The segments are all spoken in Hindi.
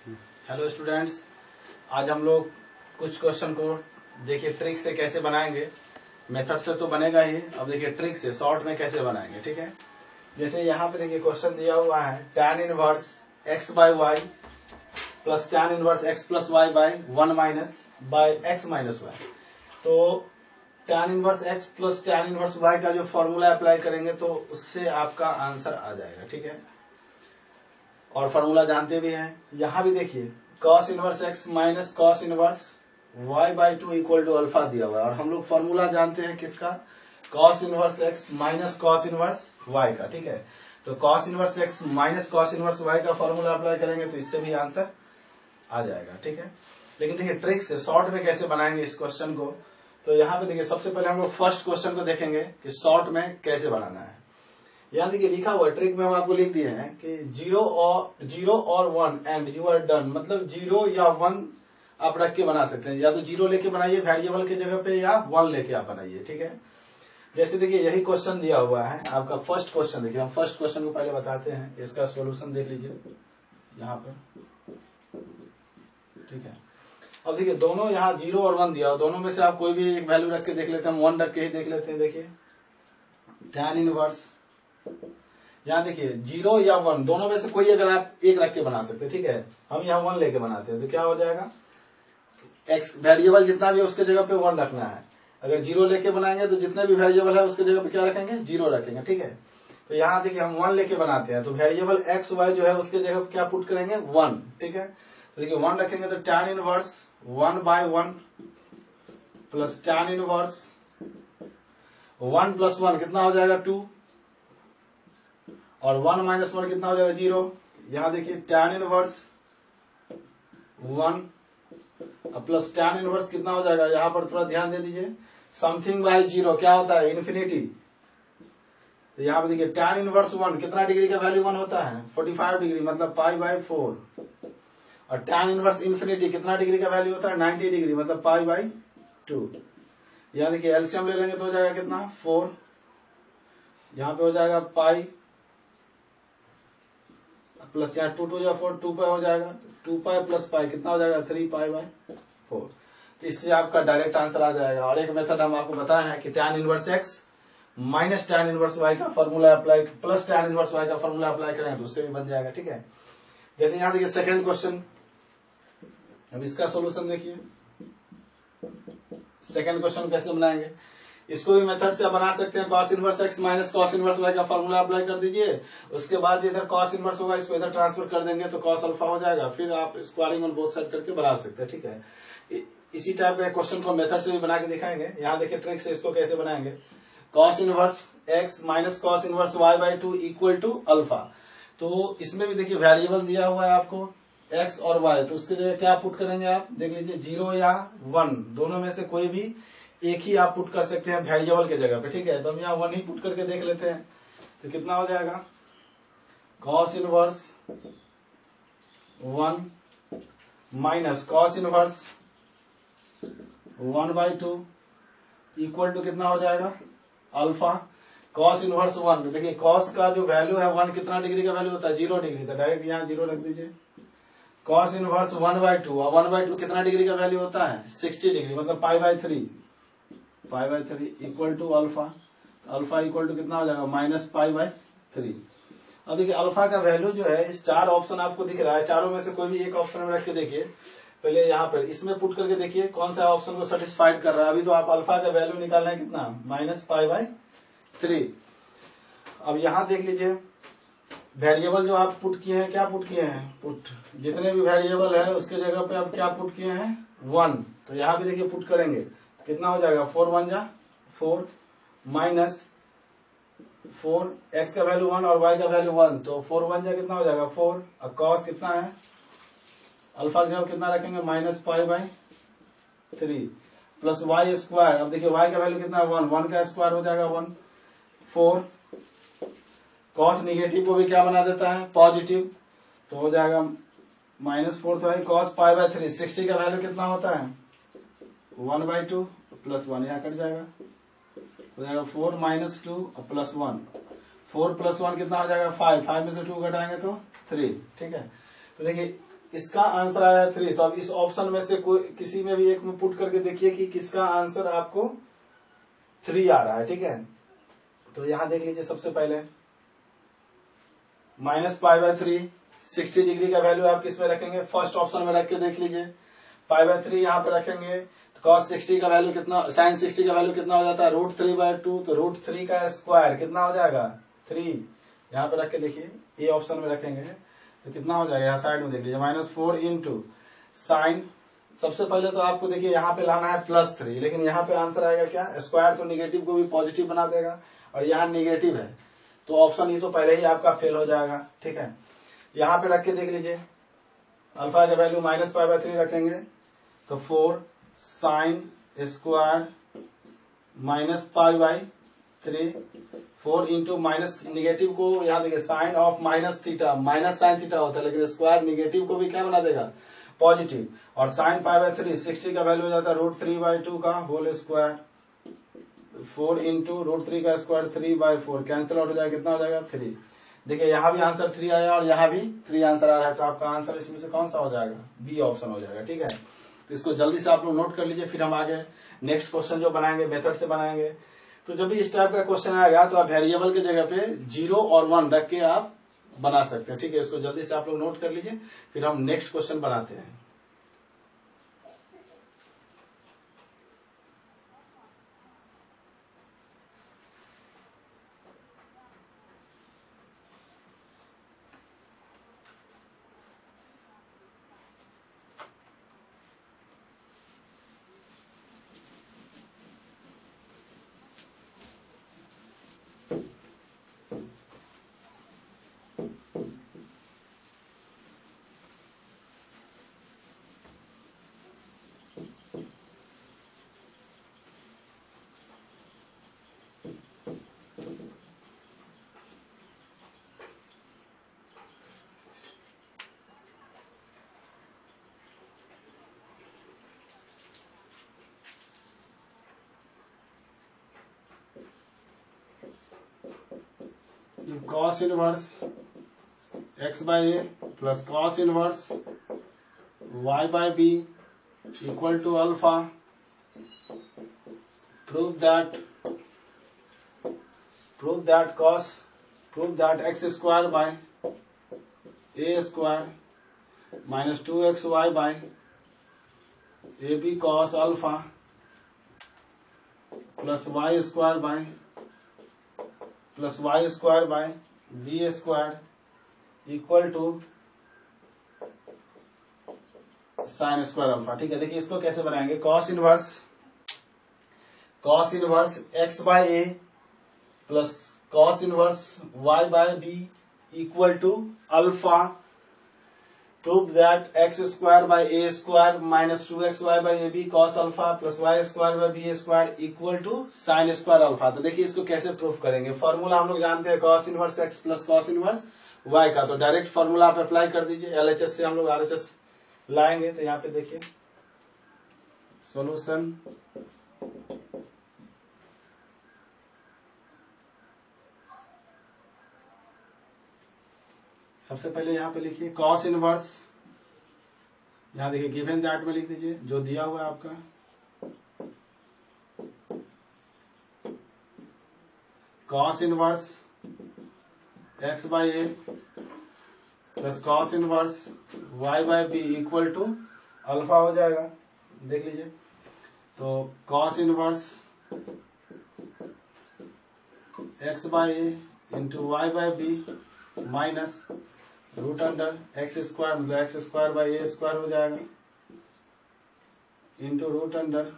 हेलो स्टूडेंट्स, आज हम लोग कुछ क्वेश्चन को देखिए ट्रिक से कैसे बनाएंगे। मेथड से तो बनेगा ही, अब देखिए ट्रिक से शॉर्ट में कैसे बनाएंगे। ठीक है, जैसे यहाँ पे देखिए क्वेश्चन दिया हुआ है tan inverse x by y plus tan inverse x plus y by 1 minus by x minus y. तो tan inverse x plus tan inverse y का जो फॉर्मूला अप्लाई करेंगे तो उससे आपका आंसर आ जाएगा। ठीक है, और फॉर्मूला जानते भी हैं। यहां भी देखिए cos inverse x minus cos inverse y by 2 equal to alpha दिया हुआ है, और हम लोग फॉर्मूला जानते हैं किसका, cos inverse x minus cos inverse y का। ठीक है, तो cos inverse x minus cos inverse y का फॉर्मूला अप्लाई करेंगे तो इससे भी आंसर आ जाएगा। ठीक है, लेकिन देखिए ट्रिक से शॉर्ट में कैसे बनाएंगे इस क्वेश्चन को। तो यहाँ पे देखिए सबसे पहले हम लोग फर्स्ट क्वेश्चन को देखेंगे कि शॉर्ट में कैसे बनाना है। यहाँ देखिए लिखा हुआ ट्रिक में हम आपको लिख दिए हैं कि 0 और 1 एंड यू आर डन, मतलब 0 या 1 आप रख के बना सकते हैं, या तो 0 लेके बनाइए वेरिएबल के जगह पे, या 1 लेके आप बनाइए। ठीक है, जैसे देखिए यही क्वेश्चन दिया हुआ है आपका फर्स्ट क्वेश्चन। देखिए हम फर्स्ट क्वेश्चन को पहले बताते हैं, इसका सोल्यूशन देख लीजिए यहाँ पे। ठीक है, अब देखिए दोनों यहाँ 0 और 1 दिया, दोनों में से आप कोई भी एक वैल्यू रख के देख लेते हैं। 1 रख के ही देख लेते हैं। देखिए tan इनवर्स, यहाँ देखिए 0 या 1 दोनों में से कोई अगर आप एक रख के बना सकते हैं। ठीक है, हम यहाँ 1 लेके बनाते हैं तो क्या हो जाएगा, x वेरिएबल जितना भी है उसके जगह पे 1 रखना है। अगर 0 लेके बनाएंगे तो जितने भी वेरिएबल है उसके जगह पे क्या रखेंगे, 0 रखेंगे। ठीक है, तो यहाँ देखिए हम 1 लेके बनाते हैं तो वेरिएबल x y जो है उसके जगह पे क्या पुट करेंगे, 1। ठीक है, तो देखिए 1 रखेंगे तो tan inverse 1 by 1 plus tan inverse 1 plus 1 कितना हो जाएगा 2, और 1 माइनस 1 कितना हो जाएगा 0। यहां देखिए tan inverse 1 plus tan inverse कितना हो जाएगा, यहां पर थोड़ा ध्यान दे दीजिए, समथिंग बाय 0 क्या होता है, इन्फिनिटी। तो यहां पर देखिए tan इनवर्स 1 कितना डिग्री का वैल्यू 1 होता है, 45 डिग्री, मतलब पाई बाय 4। और tan इनवर्स इन्फिनिटी कितना डिग्री का वैल्यू होता है, 90 डिग्री, मतलब पाई बाय 2। यहां देखिए एलसीएम ले लेंगे तो हो जाएगा कितना, 4, यहां पे हो जाएगा पाई प्लस यहाँ 2 या 4, 2 पाई हो जाएगा, 2 पाई प्लस पाई कितना हो जाएगा, 3 पाई बाय 4। तो इससे आपका डायरेक्ट आंसर आ जाएगा। और एक मेथड हम आपको बताया है कि tan inverse x minus tan inverse y का formula apply plus tan inverse y का फॉर्मूला अप्लाई करेंगे तो उससे भी बन जाएगा। ठीक है, जैसे यहाँ देखिए सेकंड क्वेश्चन, अब इसका सोल्यूशन देखिए। सेकंड क्वेश्चन कैसे बनाएंगे, इसको भी मेथड से बना सकते हैं। cos inverse x minus cos inverse y का फॉर्मूला अप्लाई कर दीजिए, उसके बाद इधर cos इनवर्स होगा इसको इधर ट्रांसफर कर देंगे तो cos अल्फा हो जाएगा, फिर आप स्क्वायरिंग ऑन बोथ साइड करके बना सकते हैं। ठीक है, इसी टाइप का क्वेश्चन को मेथड से भी बना के दिखाएंगे। यहाँ देखिए ट्रिक से इसको कैसे बनाएंगे, cos inverse x minus cos inverse y by 2 equal to alpha. तो इसमें भी देखिए वेरिएबल दिया हुआ है आपको x और y, तो उसके जगह क्या पुट करेंगे आप देख लीजिए, 0 या 1 दोनों में से कोई भी एक ही आप पुट कर सकते हैं वेरिएबल के जगह पे। ठीक है, तो हम यहाँ 1 ही पुट करके देख लेते हैं तो कितना हो जाएगा, cos inverse 1 minus cos inverse 1 by 2 equal to कितना हो जाएगा, अल्फा। cos इनवर्स 1, देखिए cos का जो वैल्यू है 1 कितना डिग्री का वैल्यू होता है, 0 डिग्री, तो डायरेक्ट यहाँ 0 रख दीजिए। cos इनवर्स 1 बाई 2, और 1 बाई 2 कितना डिग्री का वैल्यू होता है, 60 डिग्री, मतलब pi by 3 equal to alpha. Alpha equal to कितना हो जाएगा, माइनस पाई बाई 3। अब देखिए अल्फा का वैल्यू जो है, इस 4 ऑप्शन आपको दिख रहा है, चारों में से कोई भी एक ऑप्शन में रख के देखिए। पहले यहाँ पर इसमें पुट करके देखिए कौन सा ऑप्शन को सेटिस्फाइड कर रहा है। अभी तो आप अल्फा का वैल्यू निकालना है कितना, माइनस पाई बाई 3। अब यहाँ देख लीजिए वेरिएबल जो आप पुट किए हैं, क्या पुट किए हैं, पुट जितने भी वेरिएबल है उसके जगह पे आप क्या पुट किए हैं, 1। तो यहाँ भी देखिए पुट करेंगे कितना हो जाएगा, 4 1 जा 4 माइनस 4, x का वैल्यू 1 और y का वैल्यू 1, तो 4 1 जा कितना हो जाएगा 4। अब cos कितना है, अल्फा जो कितना रखेंगे, minus pi by 3 plus y square. अब देखिए y का वैल्यू कितना है 1, 1 का स्क्वायर हो जाएगा 1, 4। cos निगेटिव को भी क्या बना देता है, पॉजिटिव, तो हो जाएगा माइनस 4, तो है cos पाई बाई 3। 60 का वैल्यू कितना होता है, 1 बाई 2 प्लस 1, यहाँ कट जाएगा, हो जाएगा 4 माइनस 2 प्लस 1। 4 प्लस 1 कितना हो जाएगा 5, 5 में से 2 घटाएंगे तो 3। ठीक है, तो देखिए इसका आंसर आया 3। तो अब इस ऑप्शन में से कोई किसी में भी एक में पुट करके देखिए कि किसका आंसर आपको 3 आ रहा है। ठीक है, तो यहां देख लीजिए सबसे पहले -π/3 60 डिग्री का वैल्यू आप किस में रखेंगे, फर्स्ट ऑप्शन में रख के देख लीजिए। π/3 यहाँ पे रखेंगे तो cos 60 का वैल्यू कितना, sin 60 का वैल्यू कितना हो जाता है √3/2। तो √3 का स्क्वायर कितना हो जाएगा 3। यहाँ पे रख के देखिए, ए ऑप्शन में रखेंगे तो कितना हो जाएगा, यहाँ साइड में देख लीजिए -4 इंटू साइन। सबसे पहले तो आपको देखिए यहाँ पे लाना है +3, लेकिन यहाँ पे आंसर आएगा क्या, स्क्वायर तो निगेटिव को भी पॉजिटिव बना देगा और यहाँ निगेटिव है तो ऑप्शन ये तो पहले ही आपका फेल हो जाएगा। ठीक है, यहाँ पे रख के देख लीजिए, अल्फा का वैल्यू -π/3 रखेंगे तो 4 sine square -π/3 4 into minus negative को यहाँ देखिए sine of -θ minus sine theta होता है, लेकिन स्क्वायर निगेटिव को भी क्या बना देगा पॉजिटिव। और साइन π/3 60 का वैल्यू हो जाता है √3/2 का होल स्क्वायर। 4 इंटू √3 का स्क्वायर 3/4 कैंसिल आउट हो जाएगा, कितना हो जाएगा 3। देखिए यहाँ भी आंसर 3 आया और यहाँ भी 3 आंसर आ रहा है, तो आपका आंसर इसमें से कौन सा हो जाएगा, बी ऑप्शन हो जाएगा। ठीक है, तो इसको जल्दी से आप लोग नोट कर लीजिए, फिर हम आगे नेक्स्ट क्वेश्चन जो बनाएंगे मेथड से बनाएंगे। तो जब भी इस टाइप का क्वेश्चन आएगा तो आप वेरिएबल की जगह पे 0 और 1 रख के आप बना सकते हैं। ठीक है, इसको जल्दी से आप लोग नोट कर लीजिए, फिर हम नेक्स्ट क्वेश्चन बनाते हैं। cos inverse x/a plus cos inverse y/b equal to alpha. Prove that x square by a square minus 2xy by ab cos alpha plus y square by b square equal to sine square alpha. ठीक है, देखिए इसको कैसे बनाएंगे, cos inverse x/a plus cos inverse y/b equal to alpha. Prove that x square by a square minus 2xy by ab cos alpha plus y square bye b square equal to sine square alpha. तो देखिए इसको कैसे प्रूफ करेंगे, फॉर्मूला हम लोग जानते हैं cos inverse x plus cos inverse y का, तो डायरेक्ट फॉर्मूला आप अप्लाई कर दीजिए। LHS से हम लोग RHS लाएंगे, तो यहाँ पे देखिए सॉल्यूशन सबसे पहले यहाँ पे लिखिए cos इनवर्स, यहाँ देखिए गिवन दैट में लिख दीजिए जो दिया हुआ है आपका, cos inverse x/a plus cos inverse y/b equal to alpha हो जाएगा। देख लीजिए, तो cos inverse x/a into y/b minus root under x square मतलब x square by a square हो जाएगा into root under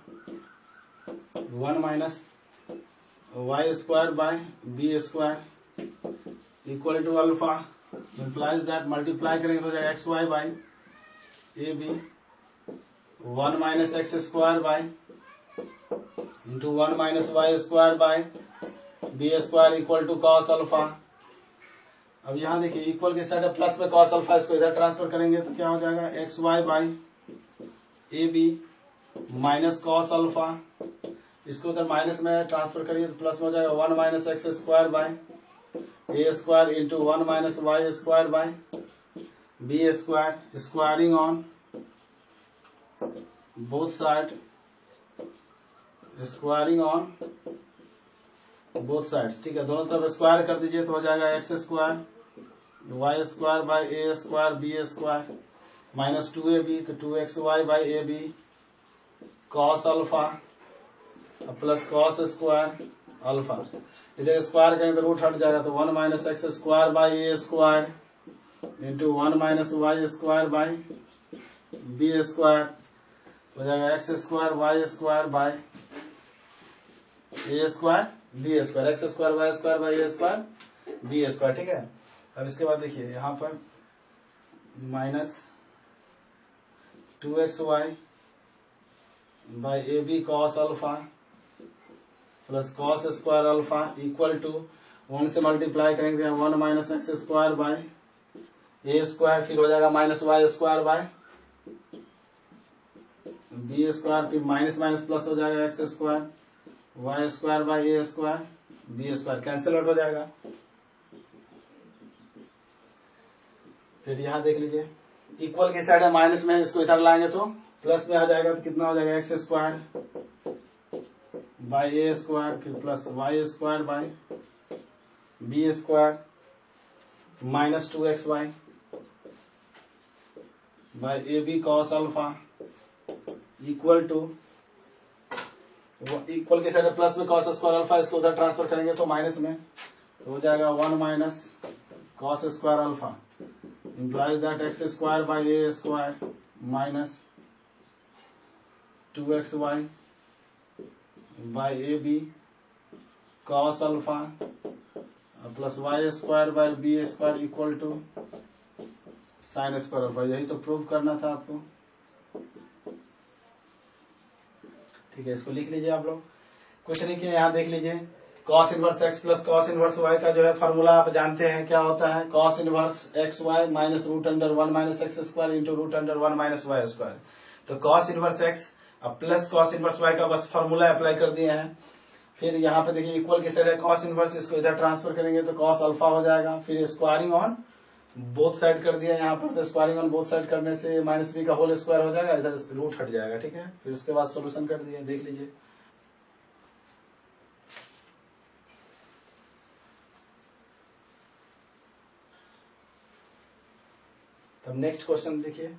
1 minus y square by b square equal to alpha. Implies that multiply करेंगे तो हो जाएगा x y by a b 1 minus x square by into 1 minus y square by b square equal to cos alpha. अब यहाँ देखिए इक्वल के साइड प्लस में कॉस अल्फा, इसको इधर ट्रांसफर करेंगे तो क्या हो जाएगा x y by a b minus cos alpha, इसको उधर माइनस में ट्रांसफर करिए तो प्लस में हो जाएगा 1 minus x square by a square into 1 minus y square by b square squaring on both side, squaring on both sides, ठीक है। दोनों तरफ स्क्वायर कर दीजिए तो हो जाएगा x square y square by a square b square minus 2ab, तो 2xy by a b cos alpha plus cos square alpha. इधर स्क्वायर करेंगे तो रूट हट जाएगा, तो 1 minus x square by a square into 1 minus y square by b square हो जाएगा x square y square by a square b square, x square y square by a square b square, ठीक है। अब इसके बाद देखिए यहाँ पर minus 2xy by a b cos alpha plus cos square alpha equal to 1 से मल्टीप्लाई करेंगे 1 minus x square by a square, फिर हो जाएगा minus y square by b square, फिर माइनस माइनस प्लस हो जाएगा x square y square by a square b square, cancel out हो जाएगा। फिर यहां देख लीजिए इक्वल की साइड है माइनस में, इसको इधर लाएंगे तो प्लस में आ जाएगा, तो कितना हो जाएगा x square by a square फिर plus y square by b square minus 2xy by a b cos alpha equal to, equal के साइड प्लस में कॉस स्क्वायर अल्फा, इसको उधर ट्रांसफर करेंगे तो माइनस में, तो हो जाएगा 1 minus cos square alpha implies that x square by a square minus 2xy by ab cos alpha plus y square by b square equal to sin square alpha। यही तो प्रूव करना था आपको, ठीक है। इसको लिख लीजिए आप लोग, कुछ नहीं किया, यहाँ देख लीजिए cos inverse x plus cos inverse y का जो है फॉर्मूला आप जानते हैं क्या होता है, cos inverse x y minus root under 1 minus x square into root under 1 minus y square. तो cos इनवर्स x अब प्लस cos इनवर्स y का बस फॉर्मूला अप्लाई कर दिए हैं। फिर यहाँ पे देखिए इक्वल के साइड है cos इनवर्स, इसको इधर ट्रांसफर करेंगे तो cos अल्फा हो जाएगा, फिर स्क्वायरिंग ऑन बोथ साइड कर दिया यहाँ पर, तो स्क्वायरिंग ऑन बोथ साइड करने से माइनस बी का होल स्क्वायर हो जाएगा, इधर रूट हट जाएगा, ठीक है। फिर उसके बाद सोल्यूशन कर दिए, देख लीजिए। तब नेक्स्ट क्वेश्चन देखिए,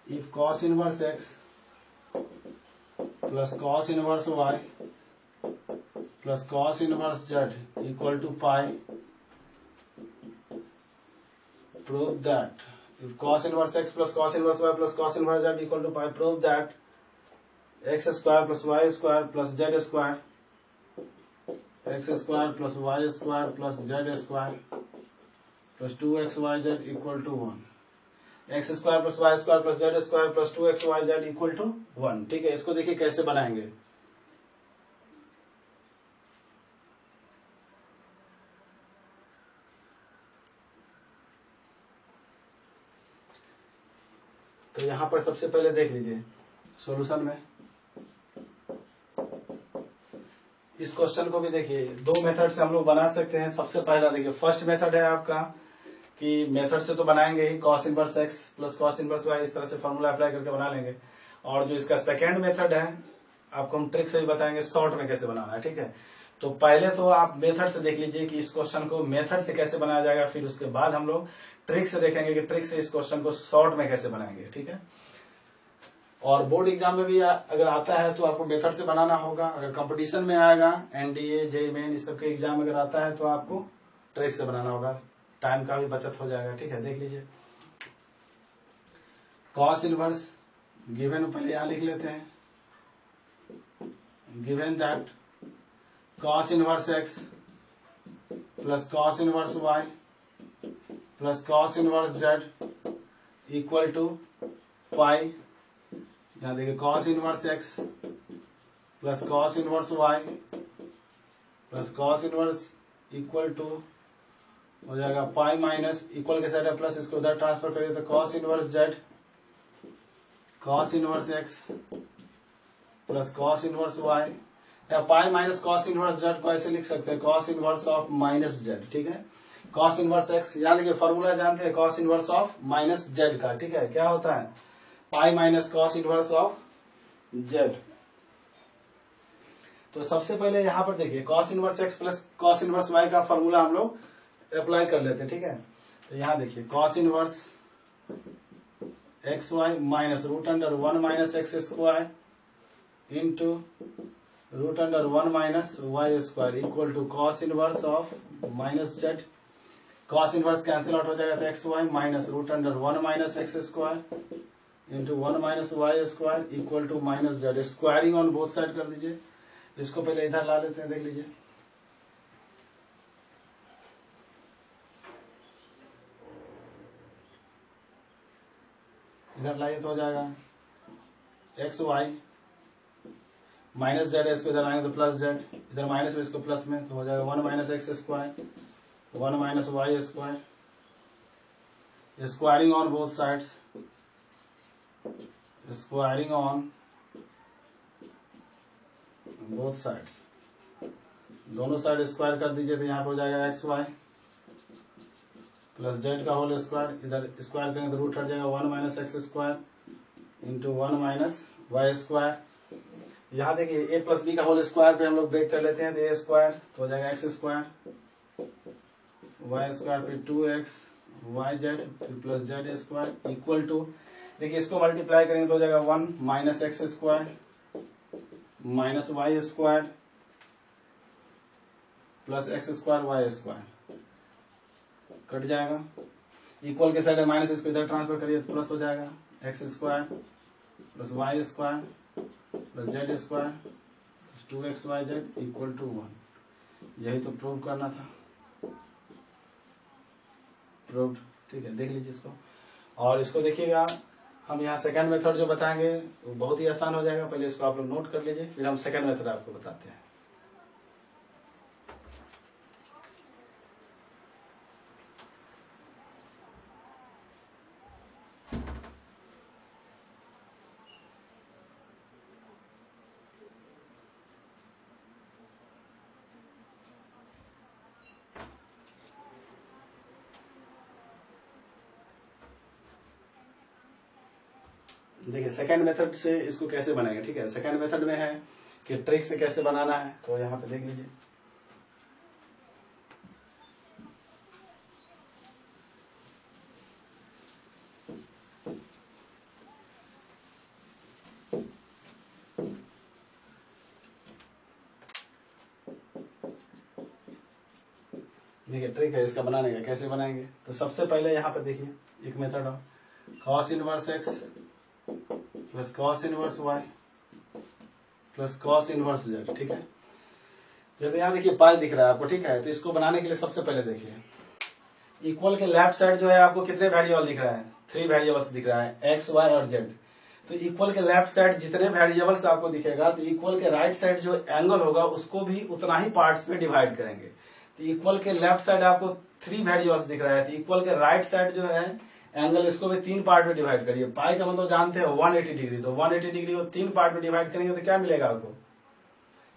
if cos inverse x plus cos inverse y plus cos inverse z equal to pi, prove that if cos inverse x plus cos inverse y plus cos inverse z equal to pi, prove that x square plus y square plus z square, x square plus y square plus z square plus 2xyz equal to 1, x square plus y square plus z square plus 2xyz equal to 1, ठीक है। इसको देखिए कैसे बनाएंगे, तो यहां पर सबसे पहले देख लीजिए सॉल्यूशन में इस क्वेश्चन को भी देखिए, दो मेथड से हम लोग बना सकते हैं। सबसे पहला देखिए फर्स्ट मेथड है आपका कि मेथड से तो बनाएंगे ही, cos inverse x plus cos inverse y, इस तरह से फॉर्मूला अप्लाई करके बना लेंगे। और जो इसका सेकेंड मेथड है आपको हम ट्रिक से भी बताएंगे शॉर्ट में कैसे बनाना है, ठीक है। तो पहले तो आप मेथड से देख लीजिए कि इस क्वेश्चन को मेथड से कैसे बनाया जाएगा, फिर उसके बाद हम लोग ट्रिक से देखेंगे कि ट्रिक से इस क्वेश्चन को शॉर्ट में कैसे बनाएंगे, ठीक है। और बोर्ड एग्जाम में भी अगर आता है तो आपको मेथड से बनाना होगा, अगर कंपटीशन में आएगा एनडीए जेईई मेन इस सबके एग्जाम अगर आता है तो आपको ट्रिक से बनाना होगा, टाइम का भी बचत हो जाएगा, ठीक है। देख लीजिए cos इनवर्स गिवन, पहले यहां लिख लेते हैं, given that cos inverse x plus cos inverse y plus cos inverse z equal to pi. यहां देखिए cos inverse x plus cos inverse y plus cos inverse equal to हो जाएगा पाई माइनस इक्वल के साइड प्लस इसको उधर ट्रांसफर करिए तो cos inverse z cos inverse x plus cos inverse y या pi minus cos inverse z को ऐसे लिख सकते हैं cos inverse of minus Z. ठीक है, कॉस इनवर्स एक्स याद देखिए फॉर्मूला जानते हैं cos inverse of minus z का। ठीक है, क्या होता है pi minus cos inverse of z. तो सबसे पहले यहां पर देखिए cos inverse x plus cos inverse y का फॉर्मूला हम लोग अप्लाई कर लेते हैं। ठीक है, तो यहां देखिए cos inverse x y minus root under 1 minus x square into root under 1 minus y square equal to cos inverse of minus z. Cos inverse cancel out हो जाएगा तो x y minus root under 1 minus x square into 1 minus y square equal to minus z. Squaring on both side कर दीजिए। इसको पहले इधर ला लेते हैं, देख लीजिए इधर लाइए तो हो जाएगा एक्स वाई माइनस जेड है, इसको इधर लाएंगे तो प्लस जेड, इधर माइनस में इसको प्लस में तो हो जाएगा 1 minus x square 1 minus y square. Squaring on both sides squaring on both sides दोनों साइड स्क्वायर कर दीजिए तो यहाँ पे हो जाएगा एक्स वाई प्लस जेड का होल स्क्वायर। इधर स्क्वायर करेंगे तो रूट हट जाएगा 1 minus x square into 1 minus y square. यहाँ देखिए ए प्लस बी का होल स्क्वायर पे हम लोग ब्रेक कर लेते हैं तो ए स्क्वायर तो हो जाएगा एक्स स्क्वायर वाई स्क्वायर फिर 2x वाई जेड फिर plus z square equal to देखिए इसको मल्टीप्लाई करेंगे तो हो जाएगा 1 minus x square minus y square plus x square y square cut जाएगा। इक्वल के साइड माइनस इसको इधर ट्रांसफर करिए तो प्लस हो जाएगा x square plus y square plus z square plus 2x y z equal to 1। यही तो प्रूव करना था, प्रूव्ड। ठीक है, देख लीजिए इसको और इसको देखिएगा हम यहाँ सेकंड मेथड जो बताएंगे वो बहुत ही आसान हो जाएगा। पहले इसको आप लोग नोट कर लीजिए फिर हम सेकंड मेथड आपको बताते हैं। देखिए सेकंड मेथड से इसको कैसे बनाएंगे। ठीक है, सेकंड मेथड में है कि ट्रिक से कैसे बनाना है तो यहाँ पे देख लीजिए देखिए ट्रिक है इसका बनाने का। कैसे बनाएंगे तो सबसे पहले यहाँ पे देखिए एक मेथड है cos inverse x plus cos inverse y plus cos inverse z. ठीक है, जैसे यहाँ देखिए पाई दिख रहा है आपको। ठीक है, तो इसको बनाने के लिए सबसे पहले देखिए इक्वल के लेफ्ट साइड जो है आपको कितने वेरिएबल दिख रहा है 3 वेरिएबल्स दिख रहा है एक्स वाई और जेड। तो इक्वल के लेफ्ट साइड जितने वेरिएबल्स आपको दिखेगा तो इक्वल के राइट साइड जो एंगल होगा उसको भी उतना ही पार्ट्स में डिवाइड करेंगे। तो इक्वल के लेफ्ट साइड आपको 3 वेरिएबल्स दिख रहा है तो इक्वल के राइट साइड जो है एंगल इसको भी 3 पार्ट में डिवाइड करिए। पाई का मतलब जानते हैं 180 डिग्री, तो 180 डिग्री को 3 पार्ट में डिवाइड करेंगे तो क्या मिलेगा आपको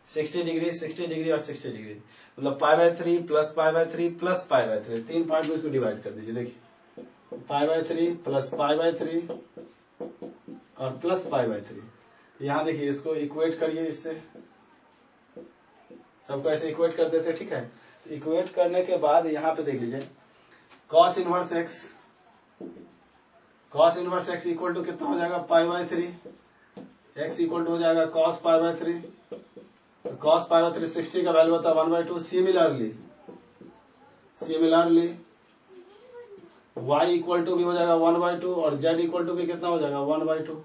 60 डिग्री 60 डिग्री और 60 डिग्री मतलब π/3 प्लस π/3 प्लस π/3 3 पार्ट में इसको डिवाइड कर दीजिए। देखिए π/3 प्लस π/3 और प्लस π/3। यहाँ देखिए इसको इक्वेट करिए, इससे सबको ऐसे इक्वेट कर देते। ठीक है, तो इक्वेट करने के बाद यहाँ पे देख लीजिए cos inverse x equal to कितना हो जाएगा π/3 एक्स इक्वल टू हो जाएगा cos π/3 cos π/3 60 का वैल्यू होता है 1/2। सिमिलरली y इक्वल टू भी हो जाएगा 1/2 और z इक्वल टू भी कितना हो जाएगा 1/2।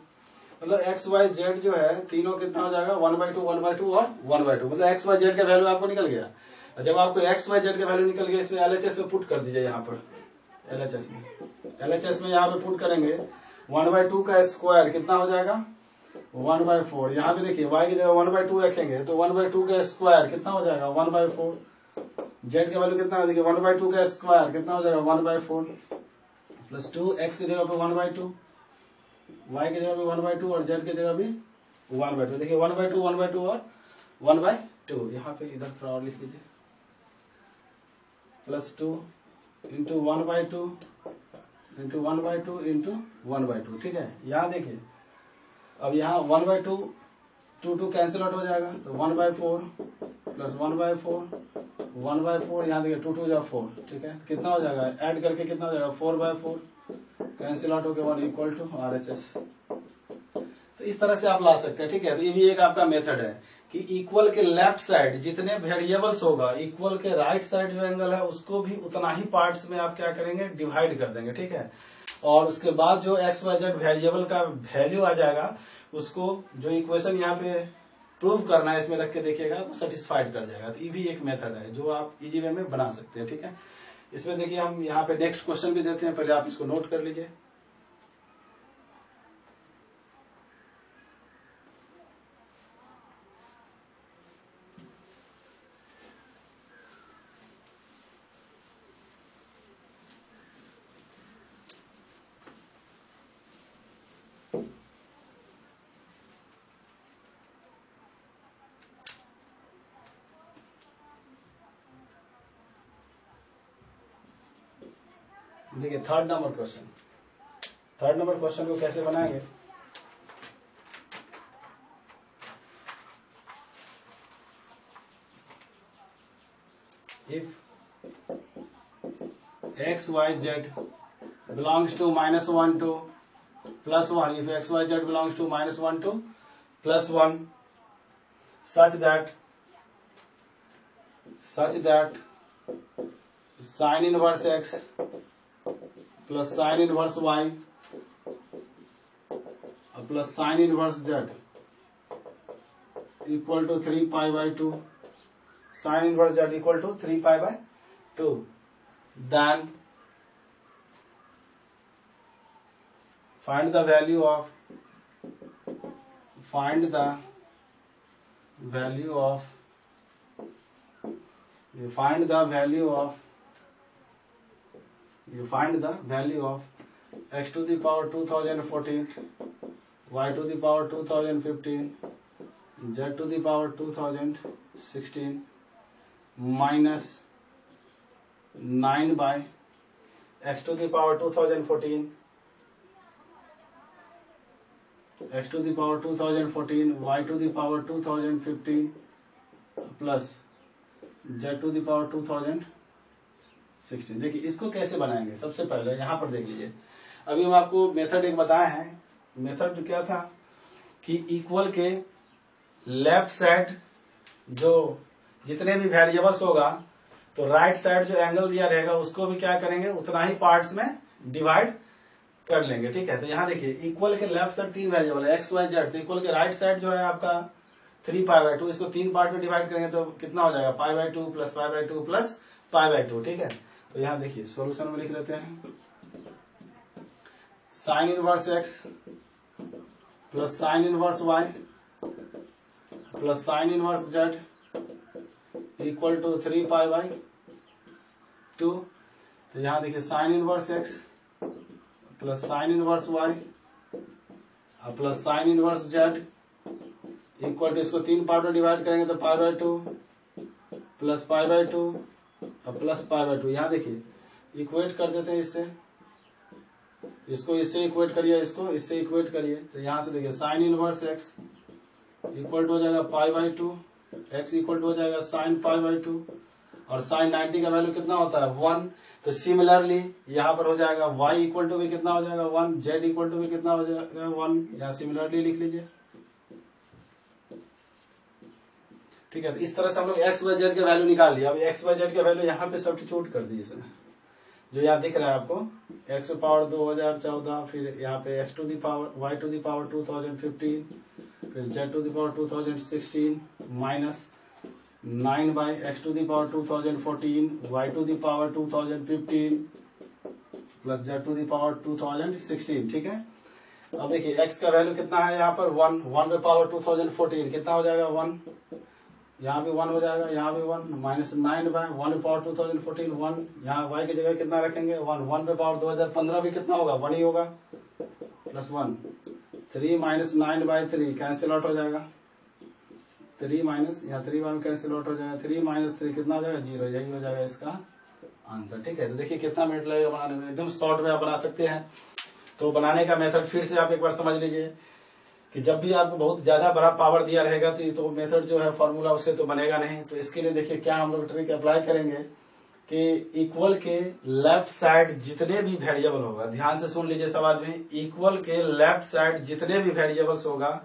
मतलब एक्स वाई जेड जो है तीनों कितना हो जाएगा 1/2 1/2 और 1/2। मतलब एक्स वाई जेड का वैल्यू आपको निकल गया। जब आपको एक्स वाई जेड का वैल्यू निकल गया इसमें एलएचएस में पुट कर दीजिए। यहाँ पर एलएचएस में यहाँ पे पुट करेंगे 1/2 का स्क्वायर कितना हो जाएगा 1/4। यहाँ पे देखिए y की जगह 1/2 रखेंगे तो 1/2 का स्क्वायर कितना हो जाएगा 1/4। z का वैल्यू कितना है देखिए 1/2 का स्क्वायर कितना हो जाएगा 1/4 प्लस 2 x की जगह पे 1/2 y की जगह पे 1/2 और z की जगह भी 1/2। देखिए 1/2 1/2 और 1/2 यहाँ पे इधर थोड़ा और लिख लीजिए प्लस 2 इंटू 1/2 इंटू 1/2 इंटू 1/2। ठीक है, यहाँ देखिए अब यहाँ 1/2 2 कैंसिल आउट हो जाएगा तो 1/4 प्लस 1/4 1/4 यहाँ देखिए 2 जा 4। ठीक है, कितना हो जाएगा ऐड करके कितना हो जाएगा 4/4 कैंसिल आउट हो गया 1 इक्वल टू RHS। तो इस तरह से आप ला सकते हैं। ठीक है, तो ये भी एक आपका मेथड है कि इक्वल के लेफ्ट साइड जितने वेरिएबल्स होगा इक्वल के राइट साइड जो एंगल है उसको भी उतना ही पार्ट्स में आप क्या करेंगे डिवाइड कर देंगे। ठीक है, और उसके बाद जो XYZ वेरिएबल का वैल्यू आ जाएगा उसको जो इक्वेशन यहाँ पे प्रूव करना है इसमें रख के देखिएगा तो सेटिस्फाइड कर जाएगा। तो ये भी एक मेथड है जो आप इजी वे में बना सकते हैं। ठीक है, इसमें देखिए हम यहाँ पे नेक्स्ट क्वेश्चन भी देते हैं, पहले आप इसको नोट कर लीजिए। देखिए थर्ड नंबर क्वेश्चन को कैसे बनाएंगे। If XYZ belongs to -1 to +1, if XYZ belongs to -1 to +1 such that sin inverse X plus sin inverse Y plus sin inverse Z equal to 3π/2, sin inverse Z equal to 3π/2, then find the value of x to the power 2014, y to the power 2015, z to the power 2016 minus 9 by x to the power 2014, x to the power 2014, y to the power 2015 plus z to the power 2016। देखिए इसको कैसे बनाएंगे, सबसे पहले यहाँ पर देख लीजिए। अभी हम आपको मेथड एक बताए हैं। मेथड क्या था कि इक्वल के लेफ्ट साइड जो जितने भी वेरिएबल्स होगा तो राइट साइड जो एंगल दिया रहेगा उसको भी क्या करेंगे उतना ही पार्ट्स में डिवाइड कर लेंगे। ठीक है, तो यहाँ देखिए इक्वल के लेफ्ट साइड 3 वेरिएबल है XYZ, तो इक्वल के राइट साइड जो है आपका 3π/2, इसको 3 पार्ट में डिवाइड करेंगे तो कितना हो जाएगा π/2 प्लस π/2 प्लस π/2। ठीक है, तो यहाँ देखिए सॉल्यूशन में लिख लेते हैं sin inverse X plus sin inverse Y plus sin inverse Z equal to 3π/2। तो यहाँ देखिए sin inverse X plus sin inverse Y plus sin inverse Z equal to इसको 3 पार्ट में डिवाइड करेंगे तो π/2 प्लस π/2 प्लस π/2। यहाँ देखिए इक्वेट कर देते हैं इसको इससे इक्वेट करिए, इसको इससे इक्वेट करिए। तो यहाँ से देखिए sin inverse X equal to हो जाएगा π/2, X इक्वल टू हो जाएगा sin π/2 और sin 90 का वैल्यू कितना होता है 1। तो सिमिलरली यहाँ पर हो जाएगा y इक्वल टू भी कितना हो जाएगा 1, z इक्वल टू भी कितना हो जाएगा 1। यहाँ सिमिलरली लिख लीजिए। ठीक है, तो इस तरह से हम लोग XYZ के वैल्यू निकाल लिया। अब XYZ के वैल्यू यहाँ पे सब्स्टिट्यूट कर दिए इसमें, जो यहाँ दिख रहा है आपको x टू पावर 2014, फिर यहाँ पे x to the power y to the power 2015, फिर z to the power 2016 minus 9 by x to the power 2014, y to the power 2015 plus z to the power 2016। ठीक है, अब देखिए x का वैल्यू कितना है यहाँ पर 1, 1 पे पावर 2014 कितना हो जाएगा 1, यहाँ भी 1 हो जाएगा, यहाँ भी 1, -9 बाय 1 पे पावर 2014 1, यहाँ y की जगह कितना रखेंगे 1, 1 पे पावर 2015 भी कितना होगा 1 ही होगा, +1, 3 - 9 बाय 3 कैंसिल आउट हो जाएगा, 3 माइनस यहाँ 3 बार कैंसिल आउट हो जाएगा, 3 - 3 कितना हो जाएगा 0, यही हो जाएगा इसका आंसर। ठीक है, तो देखिए कितना मिनट लगेगा बनाने में, एकदम शॉर्ट में आप बना सकते हैं। तो बनाने का मेथड फिर से आप एक बार समझ लीजिए कि जब भी आपको बहुत ज्यादा बड़ा पावर दिया रहेगा तो मेथड जो है फॉर्मूला उससे तो बनेगा नहीं। तो इसके लिए देखिए क्या हम लोग ट्रिक अप्लाई करेंगे कि इक्वल के लेफ्ट साइड जितने भी वेरिएबल होगा, ध्यान से सुन लीजिए सब आदमी, इक्वल के लेफ्ट साइड जितने भी वेरिएबल्स होगा,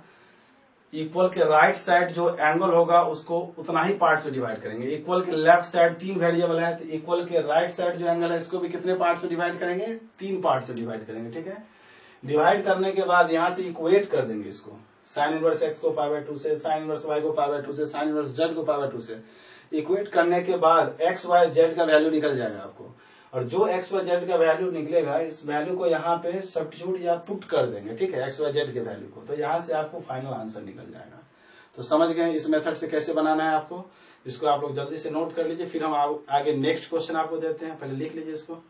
इक्वल के राइट साइड जो एंगल होगा उसको उतना ही पार्ट में डिवाइड करेंगे। इक्वल के लेफ्ट साइड 3 वेरिएबल है तो इक्वल के राइट साइड जो एंगल है इसको भी कितने पार्ट में डिवाइड करेंगे, 3 पार्ट से डिवाइड करेंगे। ठीक है, डिवाइड करने के बाद यहां से इक्वेट कर देंगे इसको, साइन इनवर्स x को π/2 से, साइन इनवर्स y को π/2 से, साइन इनवर्स z को π/2 से। इक्वेट करने के बाद x y z का वैल्यू निकल जाएगा आपको, और जो x y z का वैल्यू निकलेगा इस वैल्यू को यहाँ पे सब्स्टिट्यूट या पुट कर देंगे। ठीक है, x y z के वैल्यू को, तो यहाँ से आपको फाइनल आंसर निकल जाएगा। तो समझ गए इस मेथड से कैसे बनाना है आपको, इसको आप लोग जल्दी से नोट कर लीजिए, फिर हम आगे नेक्स्ट क्वेश्चन आपको देते हैं। पहले लिख लीजिए इसको।